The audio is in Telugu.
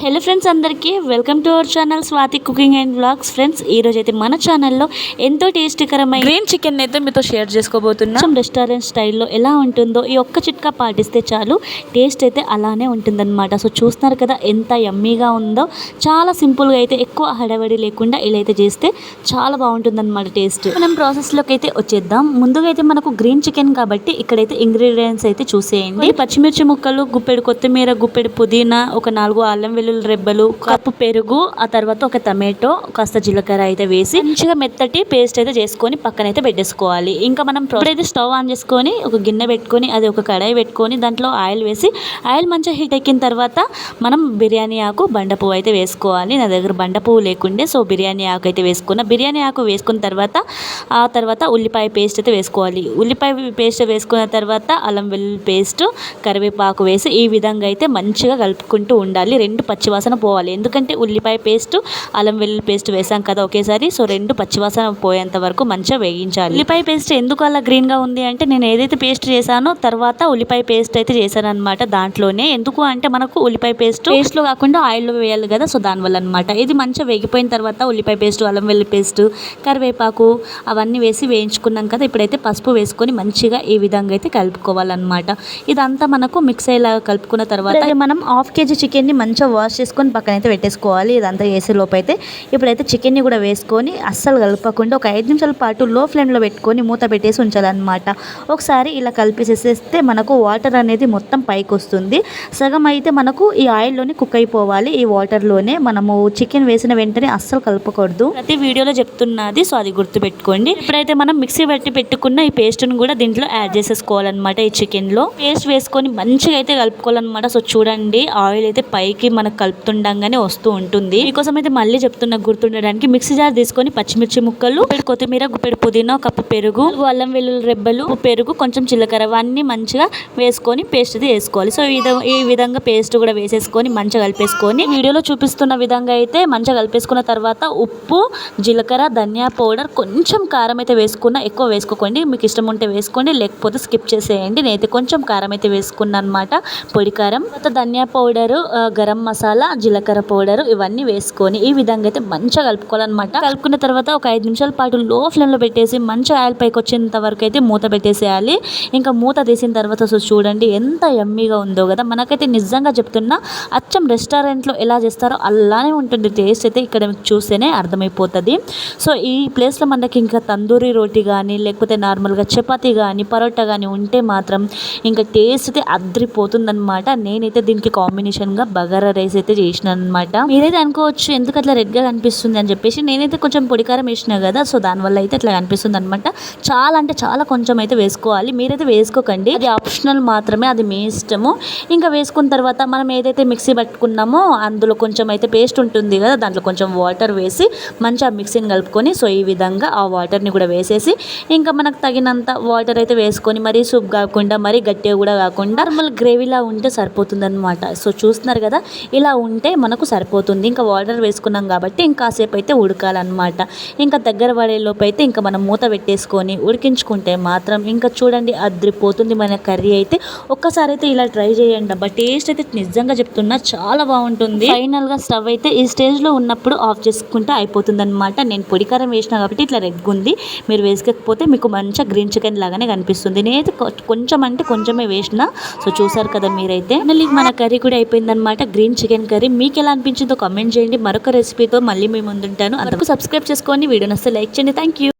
హలో ఫ్రెండ్స్, అందరికీ welcome to our channel Swathi cooking and vlogs. Friends, ఈ రోజు అయితే మన ఛానల్లో ఎంతో టేస్టీకరమైన గ్రీన్ చికెన్ అయితే మీతో షేర్ చేసుకోబోతున్నాం. రెస్టారెంట్ స్టైల్లో ఎలా ఉంటుందో ఈ ఒక్క చిట్కా పాటిస్తే చాలు, టేస్ట్ అయితే అలానే ఉంటుందన్నమాట. సో చూస్తున్నారు కదా ఎంత యమ్మీగా ఉందో. చాలా సింపుల్గా అయితే ఎక్కువ హడావడి లేకుండా ఇలా అయితే చేస్తే చాలా బాగుంటుందన్నమాట టేస్ట్. మనం ప్రాసెస్లోకి అయితే వచ్చేద్దాం. ముందుగా అయితే మనకు గ్రీన్ చికెన్ కాబట్టి ఇక్కడైతే ఇంగ్రీడియంట్స్ అయితే చూసేయండి. పచ్చిమిర్చి ముక్కలు, గుప్పెడు కొత్తిమీర, గుప్పెడు పుదీనా, ఒక 4 అల్లం వెల్లుల్లి రెబ్బలు, కప్పు పెరుగు, ఆ తర్వాత ఒక టమాటో, కాస్త జీలకర్ర అయితే వేసి మంచిగా మెత్తటి పేస్ట్ అయితే చేసుకొని పక్కన అయితే పెట్టేసుకోవాలి. ఇంకా మనం ఇప్పుడైతే స్టవ్ ఆన్ చేసుకొని ఒక గిన్నె పెట్టుకొని అది ఒక కడాయి పెట్టుకొని దాంట్లో ఆయిల్ వేసి ఆయిల్ మంచిగా హీట్ ఎక్కిన తర్వాత మనం బిర్యానీ ఆకు, బండ పువ్వు అయితే వేసుకోవాలి. నా దగ్గర బండ పువ్వు లేకుండే సో బిర్యానీ ఆకు అయితే వేసుకున్నా. బిర్యానీ ఆకు వేసుకున్న తర్వాత ఆ తర్వాత ఉల్లిపాయ పేస్ట్ అయితే వేసుకోవాలి. ఉల్లిపాయ పేస్ట్ వేసుకున్న తర్వాత అల్లం వెల్లుల్లి పేస్ట్, కరివేపాకు వేసి ఈ విధంగా అయితే మంచిగా కలుపుకుంటూ ఉండాలి. రెండు పచ్చివాసన పోవాలి. ఎందుకంటే ఉల్లిపాయ పేస్ట్, అల్లం వెల్లుల్లి పేస్ట్ వేసాం కదా ఒకేసారి. సో రెండు పచ్చివాసన పోయేంత వరకు మంచిగా వేయించాలి. ఉల్లిపాయ పేస్ట్ ఎందుకు అలా గ్రీన్గా ఉంది అంటే నేను ఏదైతే పేస్ట్ చేశానో తర్వాత ఉల్లిపాయ పేస్ట్ అయితే చేశాను అనమాట దాంట్లోనే. ఎందుకు అంటే మనకు ఉల్లిపాయ పేస్ట్లో కాకుండా ఆయిల్లో వేయాలి కదా, సో దానివల్ల అనమాట. ఇది మంచిగా వేగిపోయిన తర్వాత ఉల్లిపాయ పేస్ట్, అల్లం వెల్లుల్లి పేస్ట్, కరివేపాకు అవన్నీ వేసి వేయించుకున్నాం కదా. ఇప్పుడైతే పసుపు వేసుకొని మంచిగా ఈ విధంగా అయితే కలుపుకోవాలన్నమాట. ఇదంతా మనకు మిక్స్ అయ్యేలాగా కలుపుకున్న తర్వాత మనం 1/2 kg చికెన్ని మంచిగా వాష్ చేసుకొని పక్కన అయితే పెట్టేసుకోవాలి. ఇదంతా వేసే లోపు అయితే ఇప్పుడైతే చికెన్ని కూడా వేసుకొని అస్సలు కలపకుండా ఒక 5 నిమిషాల పాటు లో ఫ్లేమ్లో పెట్టుకొని మూత పెట్టేసి ఉంచాలన్నమాట. ఒకసారి ఇలా కలిపేసేస్తే మనకు వాటర్ అనేది మొత్తం పైకి వస్తుంది. సగం అయితే మనకు ఈ ఆయిల్లోనే కుక్ అయిపోవాలి. ఈ వాటర్లోనే మనము చికెన్ వేసిన వెంటనే అస్సలు కలపకూడదు. ప్రతి వీడియోలో చెప్తున్నది, సో అది గుర్తుపెట్టుకోండి. ఇప్పుడైతే మనం మిక్సీ పెట్టి పెట్టుకున్న ఈ పేస్ట్ను కూడా దీంట్లో యాడ్ చేసేసుకోవాలన్నమాట. ఈ చికెన్లో పేస్ట్ వేసుకొని మంచిగా అయితే కలుపుకోవాలన్నమాట. సో చూడండి ఆయిల్ అయితే పైకి మనకు కలుపుతుండగానే వస్తూ ఉంటుంది. మీకోసం అయితే మళ్ళీ చెప్తున్నా గుర్తుండడానికి. మిక్సీ జార్ తీసుకొని పచ్చిమిర్చి ముక్కలు, గుప్పెడు కొత్తిమీర, గుప్పెడు పుదీనా, కప్పు పెరుగు, అల్లం వెల్లుల్లి రెబ్బలు, పెరుగు, కొంచెం జీలకర్ర అన్నీ మంచిగా వేసుకొని పేస్ట్ అయితే వేసుకోవాలి. సో ఈ విధంగా పేస్ట్ కూడా వేసేసుకొని మంచిగా కలిపేసుకొని వీడియోలో చూపిస్తున్న విధంగా అయితే మంచిగా కలిపేసుకున్న తర్వాత ఉప్పు, జీలకర్ర, ధనియా పౌడర్, కొంచెం కారం అయితే వేసుకున్నా. ఎక్కువ వేసుకోకండి, మీకు ఇష్టం ఉంటే వేసుకోండి, లేకపోతే స్కిప్ చేసేయండి. నేనైతే కొంచెం కారం అయితే వేసుకున్నాను అనమాట, పొడి కారం. తర్వాత ధనియా పౌడరు, గరం మసాలా, జీలకర్ర పౌడర్ ఇవన్నీ వేసుకొని ఈ విధంగా అయితే మంచిగా కలుపుకోవాలన్నమాట. కలుపుకున్న తర్వాత ఒక 5 నిమిషాల పాటు లో ఫ్లేమ్లో పెట్టేసి మంచిగా ఆయిల్ పైకి వచ్చేంత వరకు అయితే మూత పెట్టేసేయాలి. ఇంకా మూత తీసిన తర్వాత సో చూడండి ఎంత యమ్మీగా ఉందో కదా. మనకైతే నిజంగా చెప్తున్నా అచ్చం రెస్టారెంట్లో ఎలా చేస్తారో అలానే ఉంటుంది టేస్ట్ అయితే. ఇక్కడ మీకు చూస్తేనే అర్థమైపోతుంది. సో ఈ ప్లేస్లో మనకి ఇంకా తందూరి రోటీ కానీ లేకపోతే నార్మల్గా చపాతీ కానీ పరోటా కానీ ఉంటే మాత్రం ఇంకా టేస్ట్ అయితే అద్రిపోతుందన్నమాట. నేనైతే దీనికి కాంబినేషన్గా బగారా రైస్ అయితే చేసినాను అనమాట. మీరైతే అనుకోవచ్చు ఎందుకు అట్లా రెడ్గా కనిపిస్తుంది అని చెప్పేసి. నేనైతే కొంచెం పొడికారం వేసినా కదా, సో దానివల్ల అయితే అట్లా కనిపిస్తుంది అనమాట. చాలా అంటే చాలా కొంచెం అయితే వేసుకోవాలి. మీరైతే వేసుకోకండి, అది ఆప్షనల్ మాత్రమే, అది మీ ఇష్టము. ఇంకా వేసుకున్న తర్వాత మనం ఏదైతే మిక్సీ పట్టుకున్నామో అందులో కొంచెం అయితే పేస్ట్ ఉంటుంది కదా, దాంట్లో కొంచెం వాటర్ వేసి మంచిగా మిక్సీని కలుపుకొని సో ఈ విధంగా ఆ వాటర్ని కూడా వేసేసి ఇంకా మనకు తగినంత వాటర్ అయితే వేసుకొని మరీ సూప్ కాకుండా మరీ గట్టిగా కూడా కాకుండా నార్మల్ గ్రేవీలా ఉంటే సరిపోతుంది అనమాట. సో చూస్తున్నారు కదా ఇలా ఉంటే మనకు సరిపోతుంది. ఇంకా వాటర్ వేసుకున్నాం కాబట్టి ఇంకాసేపు అయితే ఉడకాలన్నమాట. ఇంకా దగ్గర పడేలోపు అయితే ఇంకా మనం మూత పెట్టేసుకొని ఉడికించుకుంటే మాత్రం ఇంకా చూడండి అద్రిపోతుంది మన కర్రీ అయితే. ఒక్కసారి అయితే ఇలా ట్రై చేయండి అబ్బా, టేస్ట్ అయితే నిజంగా చెప్తున్నా చాలా బాగుంటుంది. ఫైనల్గా స్టవ్ అయితే ఈ స్టేజ్లో ఉన్నప్పుడు ఆఫ్ చేసుకుంటే అయిపోతుంది అనమాట. నేను పొడికారం వేసినా కాబట్టి ఇట్లా రెడ్గా ఉంది. మీరు వేసుకోకపోతే మీకు మంచిగా గ్రీన్ చికెన్ లాగానే కనిపిస్తుంది. నేనైతే కొంచెం అంటే కొంచెమే వేసిన. సో చూసారు కదా మీరైతే. మన కర్రీ కూడా అయిపోయిందనమాట, గ్రీన్ చికెన్ కర్రీ. మీకు ఎలా అనిపించిందో కామెంట్ చేయండి. మరొక రెసిపీతో మళ్ళీ మేము ముందుంటాను. అంతవరకు సబ్స్క్రైబ్ చేసుకోండి, వీడియో నచ్చితే లైక్ చేయండి. Thank you.